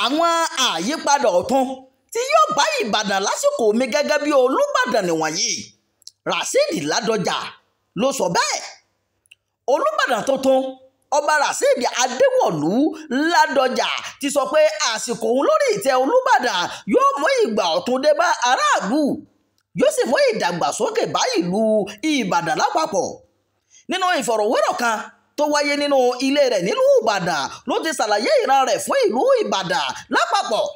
àwọn àyípadà ọ̀tun tí yóò bá Ìbàdàn lásìkò mi gẹ́gẹ́ bí Olúbàdàn nìwọ̀nyí. Rasheed Ládọjà ló sọ bẹ́ẹ̀. Olúbàdàn tuntun Ọba Rasheed Adéwọ̀lú Ládọjà ti sọ pé àsìkò òun lórí ìtẹ́ Olúbàdàn yóò mú ìgbà ọ̀tun dé bá aráàlú, yóò sì mú ìdàgbàsókè bá ìlú Ìbàdàn lápapọ̀. Nínú ìfọ̀rọ̀wérọ̀ kan tó wáyé nínú ilé rẹ̀ nílùú Ìbàdàn ló ti ṣàlàyé ìran rẹ̀ fún ìlú Ìbàdàn lápapọ̀.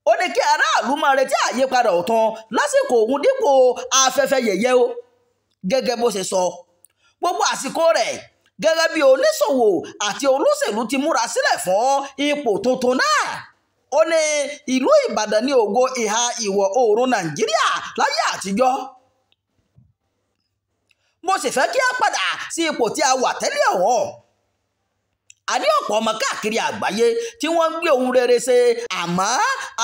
Ó ní kí aráàlú máa retí àyípadà ọ̀tun lásìkò òun dípò afẹ́fẹ́ yẹ̀yẹ́ o. Gẹ́gẹ́ bó ṣe sọ, gbogbo àsìkò rẹ̀ gẹ́gẹ́ bí oníṣòwò àti olóṣèlú ti múra sílẹ̀ fún ipò tuntun náà. Ó ní ìlú Ìbàdàn ní ògo ìhà ìwọ̀ oòrùn Nàìjíríà láyé àtijọ́. Mo sì fẹ́ kí a padà sí ipò tí a wà tẹ́lẹ̀ ọ̀hún. A ní ọ̀pọ̀ ọmọ káàkiri àgbáyé tí wọ́n ń gbé ohun rere ṣe, àmọ́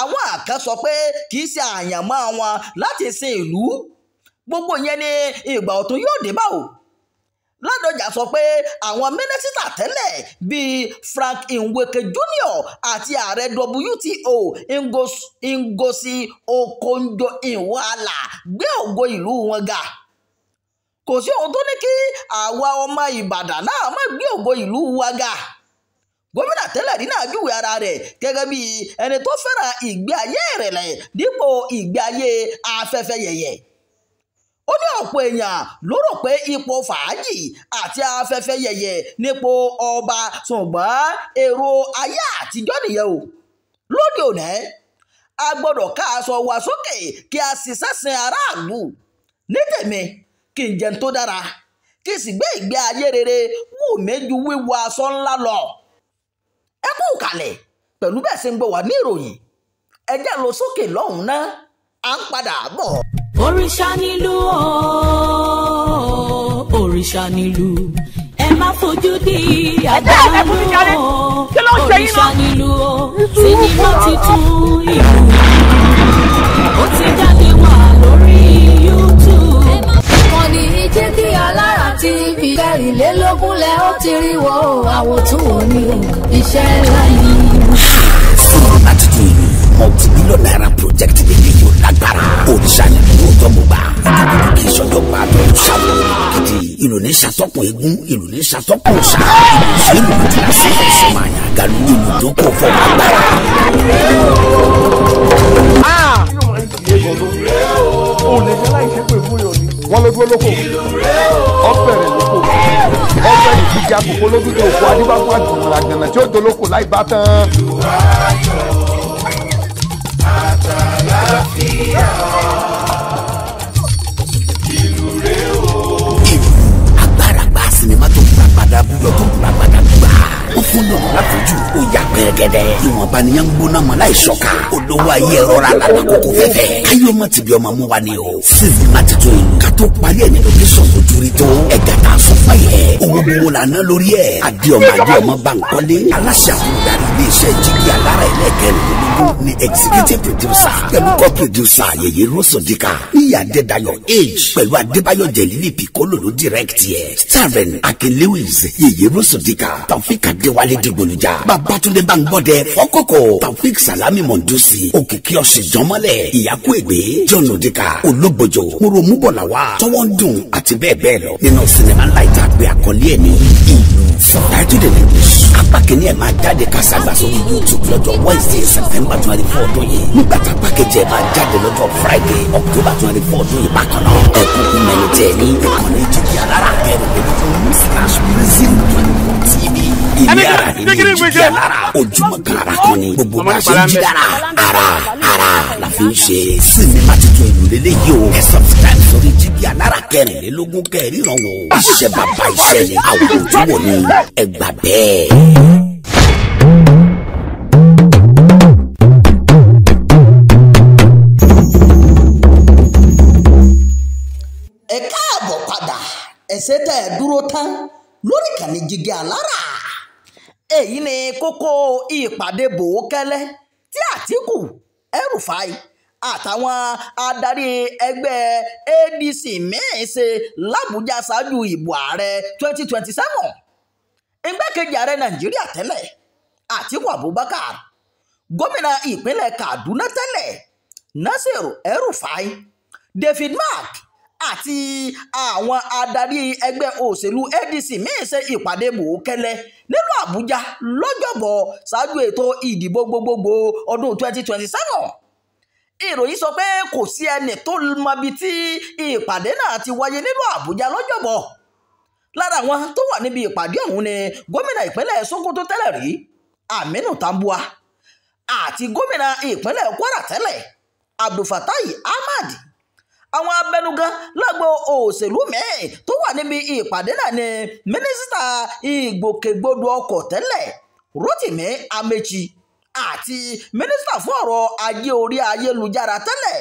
àwọn àkàn sọ pé kì í ṣe àyànmọ́ wọn láti sin ìlú. Gbogbo yẹn ni ìgbà ọ̀tun yóò dé bá o. Ládọjà sọ pé àwọn mínísítà tẹ́lẹ̀ bíi Frank Nweke Jr. àti ààrẹ WTO Ngozi Okonjo-Iweala gbé ògo ìlú wọn ga. Kò sí ohun tó ní kí àwa ọmọ Ìbàdàn náà má gbé ògo ìlú wa ga. Gómìnà tẹ́lẹ̀ rí náà júwe ara rẹ̀ gẹ́gẹ́ bí ẹni tó fẹ́ràn ìgbé ayé ìrẹ̀lẹ̀ dípò ìgbé ayé afẹ́fẹ́ yẹ̀yẹ̀. Ó ní ọ̀pọ̀ èèyàn ló rò pé ipò fàájì àti afẹ́fẹ́ yẹ̀yẹ̀ nípò ọba, ṣùgbọ́n èrò ayé àtijọ́ nìyẹn o. Lóde òní, a gbọ́dọ̀ ká aṣọ wa sókè kí a sì ṣẹ̀sìn aráàlú. Ní tèmi, kí n jẹun tó dára, kí n sì gbé ìgbé ayé rere wù mí ju wíwọ aṣọ ńlá lọ. Ẹ kú kalẹ̀ pẹ̀lú bẹ́ẹ̀ ṣe ń gbọ́ wá ní ìròyìn. Ẹ jẹ́ lọ sókè lọ́hùn náà, à ń padà bọ̀. Òrìṣà nílùú o, òrìṣà nílùú, ẹ má fojú di àdánù o. Òrìṣà nílùú o, sinimá titun ìlú ó ti jáde wá lórí YouTube. Ìkànnì Jígí Alára TV 24 lẹ ó ti rí wo àwòtún òní iṣẹ́ ńlá yìí. Sinimá titun ìlú multi-billion naira project méjì yóò lágbára. Òrìṣà nílùú tó mú bá. Kì í ṣọjọ́ pa àtọ̀ ṣàwòrán gidi. Ìlú ní ṣàtọ́kùn eégún, ìlú ní ṣàtọ́kùn ṣá. Ìlú ìṣèlú ti la sí ẹ̀ṣọ́ máa yàn àgàlù ìlú tó kọ̀ fọ́ agbára. Ó lè jẹ́ láì ṣe pé fún yọ̀ ni. Wọ́n ló dúró lóko. Ọ̀bẹ̀rẹ̀ lóko. Ọ̀bẹ̀rẹ̀ ìdíje àkókò lójú tó òkú adébáfún àjùmọ̀lá gànà tí ó dolóko láì bá tán. Ìlú agbára gba sinimá tó gbà padà búyọ tó gbà padà gbà. Ó fún lọ́nà láfojú ó yà pẹ́rẹ́gẹ́dẹ́. Ìwọ̀nba ni yẹn ń gbóná mọ́ láì ṣọ́ka. Olówó ayé ẹ̀rọ ra lálákòókò fẹ́fẹ́. Káyọ̀ mọ̀ tìbí ọmọ mú wa ni o. Sinimá titun ìlú ká tó parí ẹ̀ ní lókẹ́sọ̀n ojú rí tó. Ẹ̀gá tá a sọ fún ẹ̀. Owó gbowó la ná lórí ẹ̀. Adéọmọ Bankole. Aláṣẹ àbúrúdarí ilé-iṣẹ́ Jígí Alára ẹlẹ́gẹ̀rún ni executive producer pẹ̀lú co-producer Yèyé Rosodika. Níyà Adédayọ̀ Age pẹ̀lú Adébáyọ̀ Jẹ̀lílì Piccolo ló direct yẹ. Starring Akin Lewis, Yèyé Rosodika, Taofik Adéwálé Dìgbòlùjà, Babátúndé Báńgbọ́dẹ Fọ́kọ́kọ́, Taofik Salami Mondusi, Òkìkí Ọ̀ṣìjọ́mọ́lẹ̀, Ìyákú Ègbé, John Odika, Ológbòjò, Moro Múbọ̀láwá, Tọ́wọ́ ń dùn àti bẹ́ẹ̀ bẹ́ẹ̀ lọ. Nínú sinimá ńlá ìta pé àkọlé ẹ̀ ní ìlú. Subtitled in English. Apá kìíní ẹ̀ máa jáde kásàgbà sórí YouTube lọ́jọ́ Wednesday September 24 ọdún yìí. Nígbà tá apá kejì ẹ̀ máa jáde lọ́jọ́ Friday October 24 ọdún yìí bákan náà. Ẹ̀kúnkún mẹ́rin tẹ̀ ní ìkànnì Jígí Alára /TV. Ilé ara ní Jígí Alára. Ojúmọ́ kára kan ni gbogbo bá ṣe ń jí dára. Ara la fi ń ṣe. Sinimá titun ìlú lélẹ́yìí o. Ẹ subscribe sórí Jígí Alára 24 kẹ́rìíràn wò. Iṣẹ́ bàbá iṣẹ́ ni àwòrán wò ni ẹ gbà bẹ́ẹ̀. Ẹ káàbọ̀ padà, ẹ̀ṣẹ̀ tẹ́ ẹ dúró tán lórí ìkànnì Jígí Alára. Èyí ni kókó ìpàdé bòókẹ́lẹ́ tí Àtíkù, El-Rufai àtàwọn adarí ẹgbẹ́ ADC míín ṣe l'Àbújá ṣáájú ìbò ààrẹ 2027. Igbákejì ààrẹ Nàìjíríà tẹ́lẹ̀ Àtíkù Abubakar gómìnà ìpínlẹ̀ Kaduna tẹ́lẹ̀ Nasiru El-Rufai, David Mark àti àwọn adarí ẹgbẹ́ òṣèlú ADC míì ṣe ìpàdé bòókẹ́lẹ́ nílùú Àbújá lọ́jọ́bọ̀ ṣáájú ètò ìdìbò gbogbogbò ọdún 2027. ìròyìn sọ pé kò sí ẹni tó mọbi tí ìpàdé náà ti wáyé nílùú Àbújá lọ́jọ́bọ̀. lára àwọn tó wà níbi ìpàdé ọ̀hún ni gómìnà ìpínlẹ̀ Sokoto tẹ́lẹ̀ rí Aminu Tambuwa àti gómìnà ìpínlẹ̀ Kwara tẹ́lẹ̀ Abdulfatai Ahmad. àwọn abẹnugan lágbo òṣèlú mẹ́ẹ̀ tó wà níbi ìpàdé náà ni mínísítà ìgbòkègbodò ọkọ̀ tẹ́lẹ̀ Rotimi Amechi àti mínísítà fún ọ̀rọ̀ ajé orí ayélujára tẹ́lẹ̀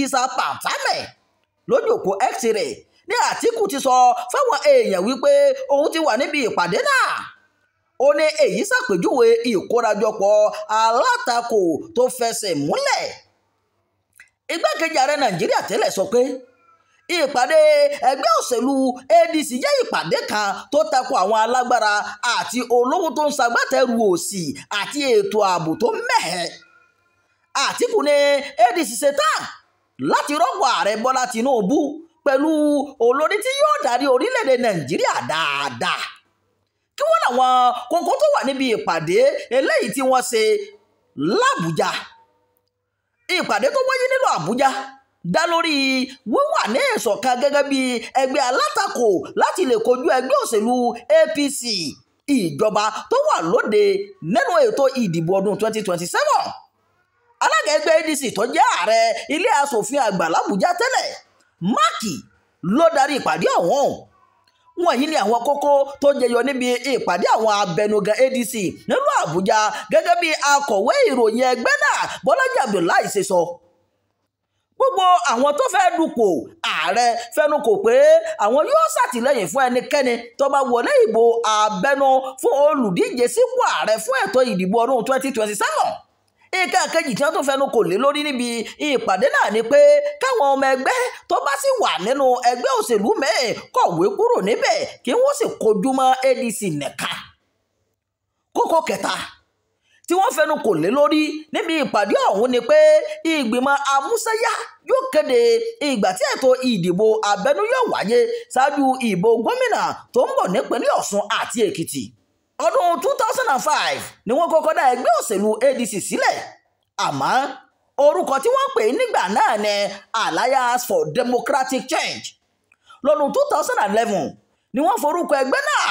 Isa Pantame. lójú òpó X rẹ̀ ní Àtíkù ti sọ fáwọn èèyàn wípé òun ti wà níbi ìpàdé náà. ó ní èyí ṣàpèjúwe ìkórajọpọ̀ alátakò tó fẹsẹ̀ múlẹ̀. igbákejì ààrẹ Nàìjíríà tẹ́lẹ̀ sọ pé ìpàdé ẹgbẹ́ òṣèlú ADC jẹ́ ìpàdé kan tó tako àwọn alágbára àti olówó tó ń ṣagbátẹrù òṣì àti ètò ààbò tó mẹ́hẹ̀. Àtíkù ní ADC ṣetán láti rọ́pò ààrẹ Bọ́lá Tinubu pẹ̀lú olórí tí yóò darí orílẹ̀-èdè Nàìjíríà dáadáa. kí wọ́n làwọn kókó tó wà níbi ìpàdé eléyìí tí wọ́n ṣe l'Àbújá. ìpàdé tó wáyé nílùú Àbújá dá lórí wíwà ní ìṣọ̀kan gẹ́gẹ́ bí ẹgbẹ́ alátakò láti lè kojú ẹgbẹ́ òṣèlú APC ìjọba tó wà lóde nínú ètò ìdìbò ọdún 2027. alága ẹgbẹ́ ADC tó jẹ́ ààrẹ ilé asòfin àgbà l'Àbújá tẹ́lẹ̀ Máàkì ló darí ìpàdé ọ̀hún. wọ̀nyí ni àwọn kókó tó jẹyọ níbi ìpàdé àwọn abẹnugan ADC nílùú Àbújá gẹ́gẹ́ bí akọ̀wé ìròyìn ẹgbẹ́ náà Bọ́lájí Abdullahi ṣe sọ. gbogbo àwọn tó fẹ́ dupò ààrẹ fẹnukò pé àwọn yóò ṣàtìlẹ́yìn fún ẹnikẹ́ni tó bá wọlé ìbò abẹ́nú fún olùdíje sípò ààrẹ fún ètò ìdìbò ọdún 2027. ìka kejì tí wọ́n tún fẹnu kò lé lórí níbi ìpàdé náà ni pé káwọn ọmọ ẹgbẹ́ tó bá sì wà nínú ẹgbẹ́ òṣèlú mẹ́ẹ̀ kọ̀wé kúrò níbẹ̀ kí wọ́n sì kojú mọ́ ADC nìkan. kókó kẹta tí wọ́n fẹnu kò lé lórí níbi ìpàdé ọ̀hún ni pé ìgbìmọ̀ amúṣẹ́yá yóò kéde ìgbà tí ètò ìdìbò abẹ́nú yóò wáyé ṣáájú ìbò gómìnà tó ń bọ̀ nípínlẹ̀ Ọ̀ṣun àti Èkìtì. ọdún 2005 ni wọ́n kọ́kọ́ dá ẹgbẹ́ òṣèlú ADC sílẹ̀, àmọ́ orúkọ tí wọ́n pè nígbà náà ni Alliance for Democratic Change. lọ́dún 2011 ni wọ́n forúkọ ẹgbẹ́ náà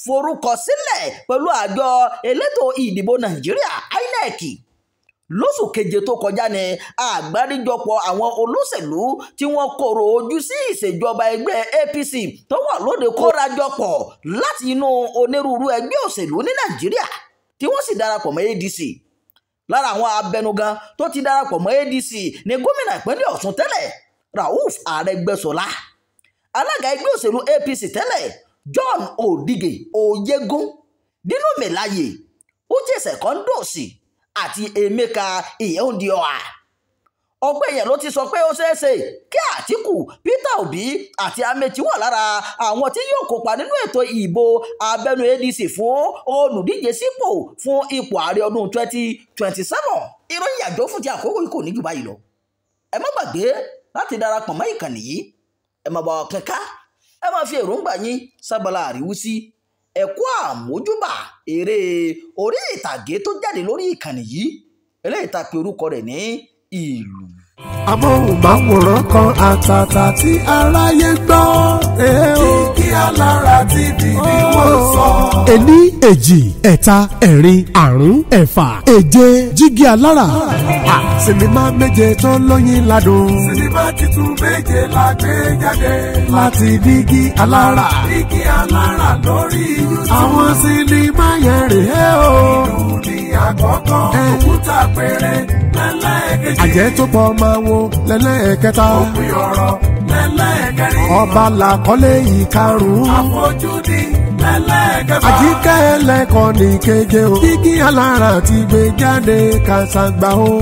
forúkọ sílẹ̀ pẹ̀lú àjọ elétò ìdìbò Nàìjíríà INEC. lóṣù keje tó kọjá ni àgbáríjọpọ̀ àwọn olóṣèlú tí wọ́n kọ̀rọ̀ ojú sí ìṣèjọba ẹgbẹ́ APC tó wà lóde kórajọpọ̀ láti inú onírúurú ẹgbẹ́ òṣèlú ní Nàìjíríà tí wọ́n sì darapọ̀ mọ́ ADC. lára àwọn abẹnugan tó ti darapọ̀ mọ́ ADC ni gómìnà ìpínlẹ̀ Ọ̀ṣun tẹ́lẹ̀ Rauf Arẹ́gbẹ́ṣọlá, alága ẹgbẹ́ òṣèlú APC tẹ́lẹ̀ John Odige Oyegun, Dino Melaye, Uche Secondosi àti Emeka Ihedioha. ọ̀pọ̀ èèyàn ló ti sọ pé ó ṣeéṣe kí Àtíkù, Peter Obi àti Amechi wà lára àwọn tí yóò kópa nínú ètò ìbò abẹ́nú ADC fún olùdíje sípò fún ipò ààrẹ ọdún 2027. ìròyìn àjọ fún ti àkókò yìí kò ní jù báyìí lọ. ẹ má gbàgbé láti darapọ̀ mọ́ ìkànnì yìí, ẹ má bá wa kẹ́kà, ẹ má fi èròǹgbà yín sábàlá àríwísí. ẹ kú àmójúbà eré orí ìtàgé tó jáde lórí ìkànnì yìí eléyìí tá pè orúkọ rẹ̀ ní Ìlú. amóhùnmáwòrán kan àtàtà tí aráyé gbọ́. Jígí Alára TV ni wọ́n sọ. Ení, èjì, ẹ̀ta, ẹ̀rin, àrún, ẹ̀fà, èje, Jígí Alára. Sinimá méje tó lóyin ládùn. Sinimá titun méje la gbé jáde. Láti Jígí Alára. Jígí Alára lórí YouTube. Àwọn sinimá yẹn rèé o. Ìlú ni àkọ́kọ́. Òkúta péré lẹ́lẹ́kejì. Àjẹ́ tó pọ̀ máa wo lẹ́lẹ́kẹta. Òpin ọ̀rọ̀ lẹ́lẹ́kẹrin. Ọba làkọ́lé ìkarùn-ún. Àfojúdi lẹ́lẹ́kẹfà. Àjíkẹ́ ẹlẹ́kọ̀ọ́ ní keje o. Jígí Alára ti gbé jáde Kàṣàgbà o.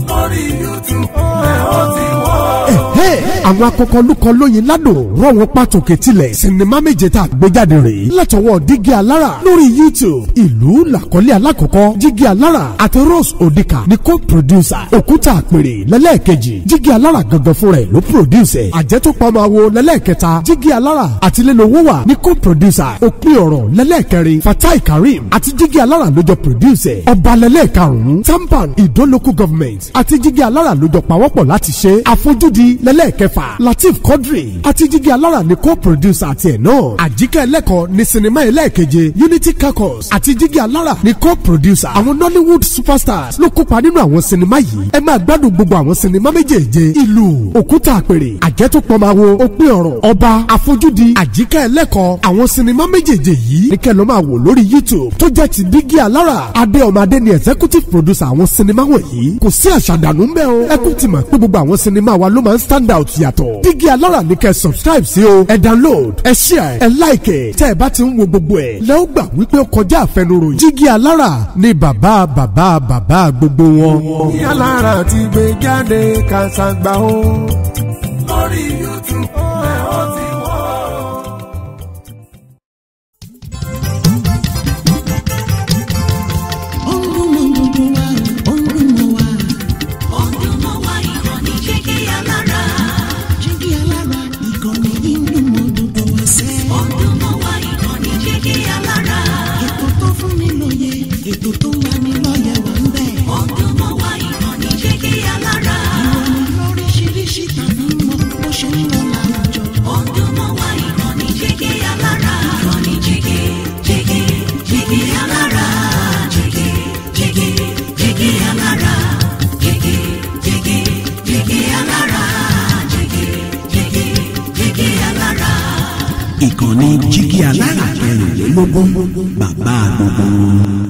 Lórí YouTube ẹ ó ti wò ó. àwọn akọkọlùkọ lóyin ládùn rọ wọn pàtòkè tilẹ̀ sinimá méje tá a gbé jáde rèé látọwọ́ Dígí Alára lórí YouTube. Ìlú làkọ́lé alákọ̀ọ́kọ́ Dígí Alára àti Rose Odika ní co-producer. Òkúta àpèrè lẹ́lẹ́ẹ̀kejì Dígí Alára gangan fúnra ẹ̀ ló produce. Àjẹtúpamọ́wò lẹ́lẹ́ẹ̀kẹta Dígí Alára àti Lélowówà ní co-producer. Òpin ọ̀rọ̀ lẹ́lẹ́ẹ̀kẹrin Fatai Karim àti Dígí Alára ló jọ produce. Ọba lẹ́lẹ́ẹ̀karùn-ún Tampan Ìdó local government àti Dígí Alára ló jọ pawọ́pọ̀ láti ṣe. Àfojúdi lẹ́lẹ́ẹ̀kẹfà Lateef Quadri àti Dígí Alára ní co-producer àti ẹ̀ náà. Àjíkẹ́ Ẹlẹ́kọ̀ ní sinimá ẹlẹ́ẹ̀keje Unity Caucus àti Dígí Alára ní co-producer. Àwọn Nollywood superstars ló kópa nínú àwọn sinimá yìí. Ẹ máa gbádùn gbogbo àwọn sinimá méjèèje. Ìlú, Òkúta àpèrè, Àjẹtúpọ̀máwo, Òpin ọ̀rọ̀, Ọba, Àfojúdi, Àjíkẹ́ Ẹlẹ́kọ̀. Àwọn sinimá méjèèje yìí ní kẹ́ lọ máa wò lórí YouTube tó jẹ́ ti Dígí Alára. Adé ọmọ Adé ni executive producer àwọn sinimá wọ̀nyí. Kò sí àṣàdànù ń bẹ̀ o. Ẹ kún ti mọ̀ pé gbogbo àwọn sinimá wa ló máa ń stand out yàtọ̀. Dígí Alára ní kẹ́ subscribe sí o. Ẹ download, ẹ share, ẹ like. Tẹ́ ẹ bá ti ń wo gbogbo ẹ̀ lẹ́ ó gbà wípé ó kọjá àfẹnuròyìn. Dígí Alára ni bàbá gbogbo wọn. Dígí Alára ti gbé jáde Kàṣàgbà o. Lórí YouTube ẹ̀ ó ti wọ́. Ètò tó wà ní lọ́yẹ̀ wà ń bẹ̀. Ọdún mọ́ wá ìkànnì Dígí Alára. Ìròyìn lóríṣiríṣi tàbí mọ bó ṣe ń lọ láwùjọ. Ọdún mọ́ wá ìkànnì Dígí Alára. Ìkànnì Dígí Alára. Dígí Alára. Dígí Alára. Dígí Alára. Ìkànnì Dígí Alára 16 bàbá gbogbo.